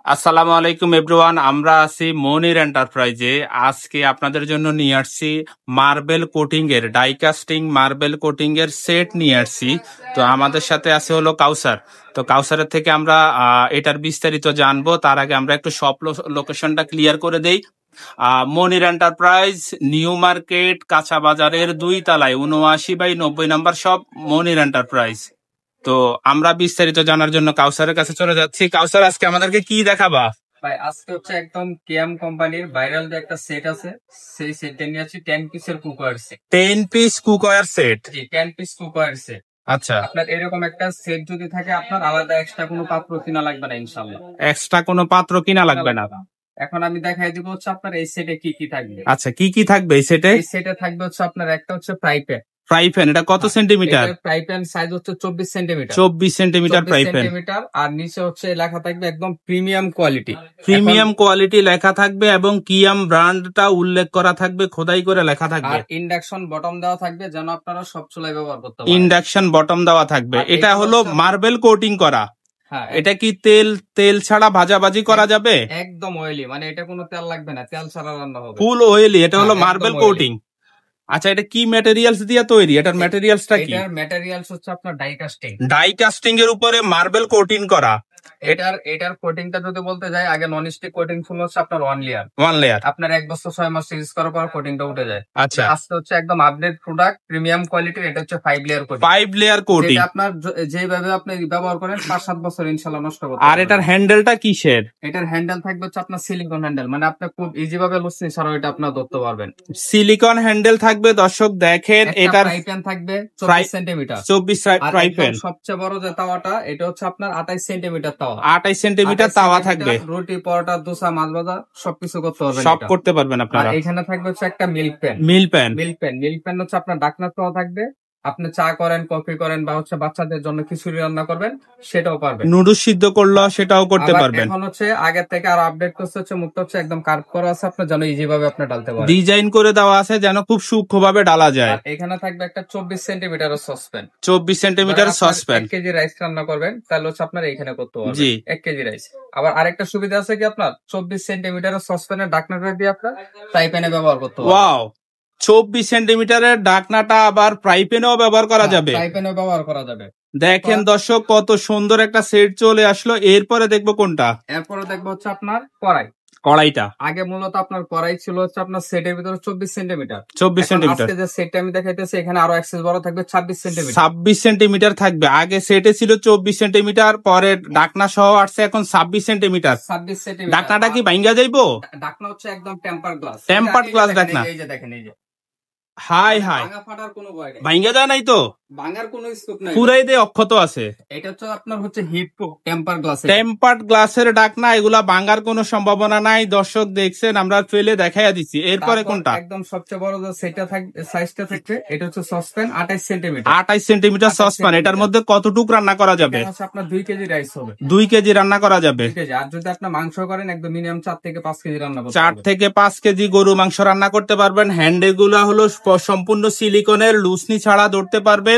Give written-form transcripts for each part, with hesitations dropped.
আসসালামু আলাইকুম এভরিওয়ান, আমরা আছি মনির এন্টারপ্রাইজে। আজকে আপনাদের জন্য নিয়ে আসছি মার্বেল কোটিং এর ডাইকাস্টিং মার্বেল কোটিং এর সেট নিয়ে আসছি। তো আমাদের সাথে আছে হলো কাউসার। তো কাউসারের থেকে আমরা এটার বিস্তারিত জানবো। তার আগে আমরা একটু শপ লোকেশনটা ক্লিয়ার করে দেই। মনির এন্টারপ্রাইজ, নিউ মার্কেট, কাঁচা বাজারের 2 তলায় 79/90 নাম্বার শপ, মনির এন্টারপ্রাইজ। তো আমরা বিস্তারিত জানার জন্য কাউসারের কাছে চলে যাচ্ছি। কাউসার, আজকে আমাদেরকে কি দেখাবা? ভাই আজকে হচ্ছে একদম কেএম কোম্পানির ভাইরাল যে একটা সেট আছে, সেই সেটটা নিয়ে আছি 10 পিসের cookware set. 10 piece cookware set. জি, 10 পিস কুকওয়্যার সেট। আচ্ছা, আপনার এরকম একটা সেট যদি থাকে, আপনার আলাদা এক্সট্রা কোনো পাত্র কিনা লাগবে না ইনশাআল্লাহ। এক্সট্রা কোনো পাত্র কিনা লাগবে না। এখন আমি দেখাই দিব হচ্ছে আপনার এই সেটে কি কি থাকবে। আচ্ছা, কি কি থাকবে এই সেটে? এই সেটে থাকবে হচ্ছে আপনার একটা হচ্ছে ফ্রাই প্যান। ফ্রাই প্যান, এটা কত সেন্টিমিটার? ফ্রাই প্যান সাইজ হচ্ছে 24 সেন্টিমিটার। 24 centimeter fry pan. আর নিচে হচ্ছে লেখা থাকবে একদম প্রিমিয়াম কোয়ালিটি। প্রিমিয়াম কোয়ালিটি লেখা থাকবে এবং কিয়াম ব্র্যান্ডটা উল্লেখ করা থাকবে, খোদাই করে লেখা থাকবে। আর ইন্ডাকশন বটম দেওয়া থাকবে, যেন আপনারা সব চুলায় ব্যবহার করতে পারেন। ইন্ডাকশন বটম দেওয়া থাকবে। এটা হলো মার্বেল কোটিং করা। হ্যাঁ, এটা কি তেল ছাড়া ভাজাভাজি করা যাবে? একদম অয়েলি, মানে এটা কোনো তেল লাগবে না, তেল ছাড়া রান্না হবে, ফুল অয়েলি। এটা হলো মার্বেল কোটিং। আচ্ছা, এটা কি ম্যাটেরিয়ালস দিয়ে তৈরি? এটার ম্যাটেরিয়ালসটা কি? এটার ম্যাটেরিয়ালস হচ্ছে আপনার ডাই কাস্টিং। ডাই কাস্টিং এর উপরে মার্বেল কোটিং করা। এটার কোটিংটা যদি বলতে যাই, আগে নন স্টিক কোটিং ছিল হচ্ছে আপনার 1 লেয়ার। আপনার 1 বছর 6 মাস ইউজ করার পর কোটিংটা উঠে যায়। আচ্ছা, আজকে হচ্ছে একদম আপডেট প্রোডাক্ট, প্রিমিয়াম কোয়ালিটির। এটা হচ্ছে 5 লেয়ার কোটিং। 5 layer coating. এটা আপনার যেভাবে আপনি ব্যবহার করেন 5-7 বছর ইনশাআল্লাহ নষ্ট করতে। আর এটার হ্যান্ডেলটা কিসের? এটার হ্যান্ডেল থাকবে হচ্ছে আপনার সিলিকন হ্যান্ডেল, মানে আপনি খুব ইজি ভাবে লুসনি ছাড়াও এটা আপনার ধরতে পারবেন। সিলিকন হ্যান্ডেল থাকবে। দর্শক দেখেন, এটার ফ্রাই প্যান থাকবে 24 সেন্টিমিটার। 24 fry pan. সবচেয়ে বড় যে তাওয়াটা, এটা হচ্ছে আপনার 28 সেন্টিমিটার তাওয়া। 28 সেন্টিমিটার তাওয়া থাকবে। রুটি, পরোটা, দোসা, মাছ ভাজা সবকিছু করতে পারবেন। সব করতে পারবেন আপনারা। এখানে থাকবে হচ্ছে একটা মিল্ক প্যান। মিল্ক প্যান হচ্ছে আপনার ডাকনার তাওয়া থাকবে। আপনি চা করেন, কফি করেন, বা হচ্ছে বাচ্চাদের জন্য খিচুড়ি রান্না করবেন, সেটাও পারবেন। নুডলস সিদ্ধ করলো, সেটাও করতে পারবেন। এখন হচ্ছে আগের থেকে আরো আপডেট করছে, হচ্ছে মুখটা হচ্ছে একদম কার্ভ করা আছে, আপনার যেন ইজি ভাবে আপনি ডালতে পারেন। ডিজাইন করে দেওয়া আছে যেন খুব সূক্ষ্মভাবে ডালা যায়। এখানে থাকবে একটা 24 centimetre saucepan. 24 centimetre saucepan. 1 KG rice রান্না করবেন, তাহলে হচ্ছে আপনার এখানে করতে পারবেন। জি, 1 কেজি রাইস। আবার আরেকটা সুবিধা আছে কি, আপনার 24 সেন্টিমিটার সসপ্যানের ঢাকনাটা দিয়ে আপনার ফ্রাই প্যানে ব্যবহার করতে পারবেন। ওয়াও, 24 সেন্টিমিটারের ঢাকনাটা আবার ফ্রাই প্যানেও ব্যবহার করা যাবে। ফ্রাই প্যানেও ব্যবহার করা যাবে। দেখেন দর্শক, কত সুন্দর একটা সেট চলে আসলো। এরপরে দেখবো কোনটা? এরপরে দেখবো হচ্ছে আপনার কড়াইটা। আগে মূলত আপনার কড়াই ছিল হচ্ছে আপনার সেটের ভিতরে 24 সেন্টিমিটার। 24 সেন্টিমিটার। আজকে যে সেটটা আমি দেখাইতেছি, এখানে আরো এক্সেস বড় থাকবে, 26 সেন্টিমিটার। 26 সেন্টিমিটার থাকবে। আগে সেটে ছিল 24 সেন্টিমিটার, পরে ঢাকনা সহ আসছে এখন 26 সেন্টিমিটার। 26 সেন্টিমিটার। ঢাকনাটা কি ভাঙ্গা যাইবো? ঢাকনা হচ্ছে একদম টেম্পার গ্লাস। টেম্পার্ড গ্লাস ঢাকনা। এই যে দেখেন, এই যে হাই ভাঙা ফাটার কোনো ভয় নেই। ভাঙ্গা যায় নাই তো? ভাঙার কোনো স্কোপ নাই, পুরাই দিয়ে অক্ষত আছে। এটা হচ্ছে আপনার হচ্ছে heat proof temper glass. Tempered গ্লাসের ঢাকনা, এগুলা ভাঙার কোনো সম্ভাবনা নাই। দর্শক দেখছেন, আমরা ফেলে দেখাইয়া দিচ্ছি। এরপরে কোনটা? একদম সবচেয়ে বড় যে সেটা থাকবে, সাইজটা থাকবে, এটা হচ্ছে সসপ্যান 28 সেন্টিমিটার। 28 centimetre saucepan. এটার মধ্যে কতটুকু রান্না করা যাবে? আপনার 2 কেজি রাইস হবে। 2 কেজি রান্না করা যাবে। আর যদি আপনি মাংস করেন, একদম মিনিমাম 4 থেকে 5 কেজি রান্না করতে 4 থেকে 5 কেজি গরু মাংস রান্না করতে পারবেন। হ্যান্ডেল গুলা হলো সম্পূর্ণ সিলিকনের, লুসনি ছাড়া ধরতে পারবেন।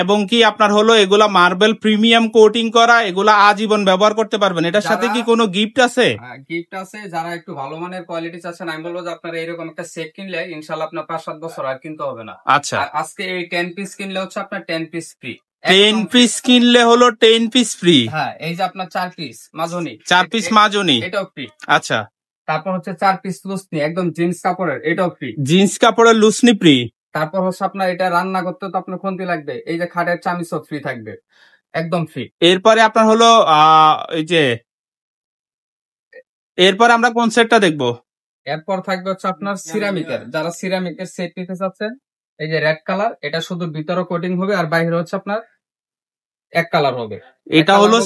এবং কি আপনার হলো এগুলা মার্বেল প্রিমিয়াম কোটিং করা, এগুলা আজীবন ব্যবহার করতে পারবেন। এটার সাথে কি কোনো গিফট আছে? গিফট আছে। যারা একটু ভালো মানের কোয়ালিটি চাচ্ছেন, আমি বলবো যে আপনারা এরকম একটা সেট কিনলে ইনশাআল্লাহ আপনার 5-7 বছর আর কিনতে হবে না। আচ্ছা, আজকে এই 10 পিস কিনলে হচ্ছে আপনার 10 পিস ফ্রি। 10 পিস কিনলে হলো 10 পিস ফ্রি। হ্যাঁ, এই যে আপনার 4 পিস মাজনি, 4 পিস মাজনি, এটাও ফ্রি। আচ্ছা, তারপর হচ্ছে 4 পিস লুসনি একদম জিন্স কাপড়ের, এটাও ফ্রি। জিন্স কাপড়ের লুসনি ফ্রি। তারপর হচ্ছে আপনার এটা রান্না করতে তো আপনার খুন্তি লাগবে, এই যে খাটের চামিচও ফ্রি থাকবে, একদম ফ্রি। এরপরে আপনার হলো এই যে, এরপর আমরা কোন সেটটা দেখবো? এরপর থাকবে হচ্ছে আপনার সিরামিকের। যারা সিরামিকের সেট নিতে চাচ্ছেন, এই যে রেড কালার, এটা শুধু ভিতরে কোটিং হবে আর বাইরে হচ্ছে আপনার এক কালার হবে। এটা হলো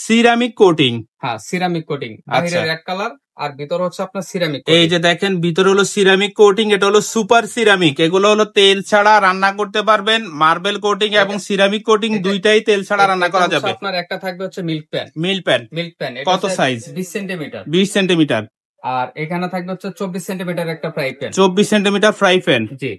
সিরামিক কোটিং। হ্যাঁ, সিরামিক কোটিং। বাইরে রেড কালার আর ভিতরে হচ্ছে আপনার সিরামিক। এই যে দেখেন, ভিতরে হলো সিরামিক কোটিং। এটা হলো সুপার সিরামিক। এগুলো হলো তেল ছাড়া রান্না করতে পারবেন। মার্বেল কোটিং এবং সিরামিক কোটিং দুইটাই তেল ছাড়া রান্না করা যাবে। আপনার একটা থাকবে হচ্ছে মিল্ক প্যান। কত সাইজ? 20 সেন্টিমিটার। 20 সেন্টিমিটার। আর এখানে থাকবে হচ্ছে 24 সেন্টিমিটার একটা fry pan. 24 centimeter fry pan. জি।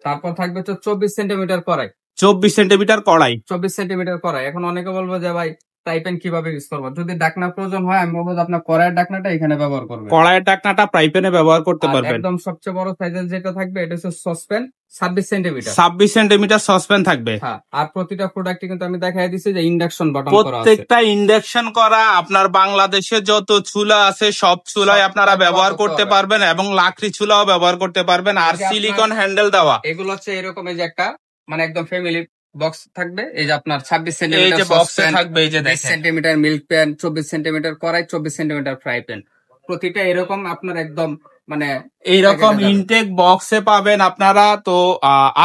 তারপর থাকবে হচ্ছে 24 সেন্টিমিটার কড়াই। 24 সেন্টিমিটার কড়াই। 24 সেন্টিমিটার কড়াই। এখন অনেকে বলবো যে ভাই ফ্রাই প্যান কিভাবে ইউজ করবো। যদি ডাকনা প্রয়োজন হয় আমি বলবো যে আপনার কড়াইয়ের ডাকনাটা এখানে ব্যবহার করবেন। কড়াইয়ের ঢাকনাটা ফ্রাই প্যানে ব্যবহার করতে আর পারবেন। একদম সবচেয়ে বড় সাইজের যেটা থাকবে এটা হচ্ছে সসপ্যান 26 সেন্টিমিটার। 26 সেন্টিমিটার সসপ্যান থাকবে। হ্যাঁ, আর প্রতিটা প্রোডাক্টে কিন্তু আমি দেখাই দিচ্ছি যে ইন্ডাকশন বাটন করা আছে। প্রত্যেকটা ইন্ডাকশন করা। আপনার বাংলাদেশে যত চুলা আছে সব চুলাই আপনারা ব্যবহার করতে পারবেন এবং লাকড়ি চুলাও ব্যবহার করতে পারবেন, আর সিলিকন হ্যান্ডেল দেওয়া। এগুলো হচ্ছে এরকম এই যে একটা মানে একদম ফ্যামিলি বক্স থাকবে। এই যে আপনার 26 এই সেন্টিমিটার যে বক্সে থাকবে, এই যে 20 দেখেন সেন্টিমিটার মিল্ক প্যান, 24 সেন্টিমিটার কড়াই, 24 সেন্টিমিটার ফ্রাই প্যান। প্রতিটা এরকম আপনার একদম মানে এইরকম ইনটেক বক্সে পাবেন আপনারা। তো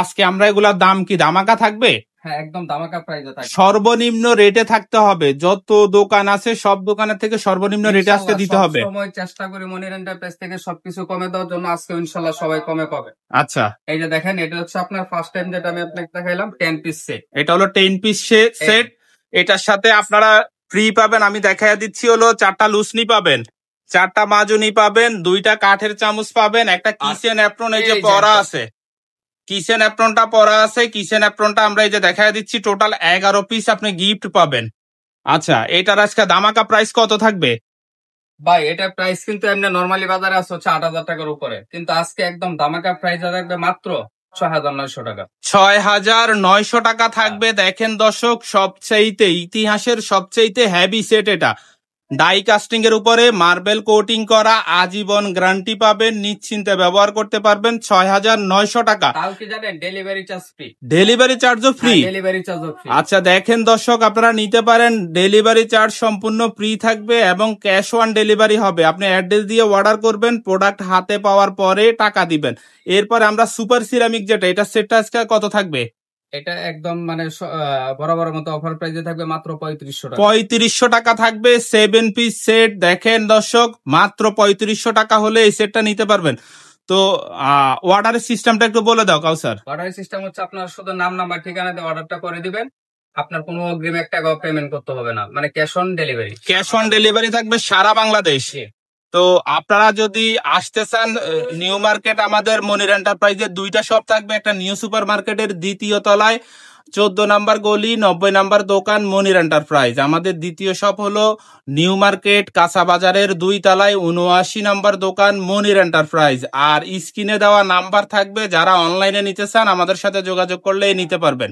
আজকে আমরা এগুলার দাম কি ধামাকা থাকবে? হ্যাঁ, একদম ধামাকা প্রাইসে থাকবে। সর্বনিম্ন রেটে থাকতে হবে। যত দোকান আছে সব দোকানের থেকে সর্বনিম্ন রেটে আজকে দিতে হবে। সময় চেষ্টা করি মনির এন্টারপ্রাইজ থেকে সবকিছু কমে দেওয়ার জন্য। আজকে ইনশাআল্লাহ সবাই কমে পাবে। আচ্ছা, এই যে দেখেন এটা হচ্ছে আপনার ফার্স্ট টাইম যেটা আমি আপনাকে দেখাইলাম 10 পিস সেট। এটা হলো 10 পিস সেট। এটার সাথে আপনারা ফ্রি পাবেন, আমি দেখাইয়া দিচ্ছি, হলো 4টা লুসনি পাবেন, 4টা মাজুনি পাবেন, 2টা কাঠের চামচ পাবেন, একটা কিচেন অ্যাপ্রন এই যে পরা আছে, কিচেন অ্যাপ্রনটা পরা আছে। কিচেন অ্যাপ্রনটা আমরা এই যে দেখাইয়া দিচ্ছি, টোটাল 11 পিস আপনি গিফট পাবেন। আচ্ছা, এটার আজকে ধামাকা প্রাইস কত থাকবে? ভাই এটা প্রাইস কিন্তু এমনি নরমালি বাজারে আছে হচ্ছে 8,000 টাকার উপরে, কিন্তু আজকে একদম ধামাকা প্রাইস থাকবে মাত্র 6,900 টাকা। 6,900 টাকা থাকবে। দেখেন দর্শক, সবচাইতে ইতিহাসের সবচাইতে হেভি সেট এটা। ডাই কাস্টিং এর উপরে মার্বেল কোটিং করা, আজীবন গ্যারান্টি পাবেন, নিশ্চিন্তে ব্যবহার করতে পারবেন। 6,900 টাকা। তাও কি জানেন, ডেলিভারি চার্জ ফ্রি। ডেলিভারি চার্জও ফ্রি। ডেলিভারি চার্জও ফ্রি। আচ্ছা দেখেন দর্শক, আপনারা নিতে পারেন, ডেলিভারি চার্জ সম্পূর্ণ ফ্রি থাকবে এবং ক্যাশ অন ডেলিভারি হবে। আপনি অ্যাড্রেস দিয়ে অর্ডার করবেন, প্রোডাক্ট হাতে পাওয়ার পরে টাকা দিবেন। এরপর আমরা সুপার সিরামিক যেটা, এটা সেটটা আজকে কত থাকবে? এটা একদম মানে বরাবর মতো অফার প্রাইসে থাকবে মাত্র 3500 টাকা। 3500 টাকা থাকবে 7 পিস সেট। দেখেন দর্শক, মাত্র 3500 টাকা হলে এই সেটটা নিতে পারবেন। তো অর্ডারের সিস্টেমটা একটু বলে দাও কাউসার। অর্ডারের সিস্টেম হচ্ছে আপনার শুধু নাম নাম্বার ঠিকানা দিয়ে অর্ডারটা করে দিবেন। আপনার কোনো অগ্রিম 1 টাকাও পেমেন্ট করতে হবে না, মানে cash on delivery. Cash on delivery থাকবে সারা বাংলাদেশ। তো আপনারা যদি আসতে চান, নিউ মার্কেট আমাদের মনির এন্টারপ্রাইজের 2টা শপ থাকবে। একটা নিউ সুপার মার্কেটের 2য় তলায় 14 নাম্বার গলি 90 নাম্বার দোকান মনির এন্টারপ্রাইজ। আমাদের 2য় শপ হলো নিউ মার্কেট কাঁচা বাজারের 2 তলায় 79 নাম্বার দোকান মনির এন্টারপ্রাইজ। আর স্ক্রিনে দেওয়া নাম্বার থাকবে, যারা অনলাইনে নিতে চান আমাদের সাথে যোগাযোগ করলে নিতে পারবেন।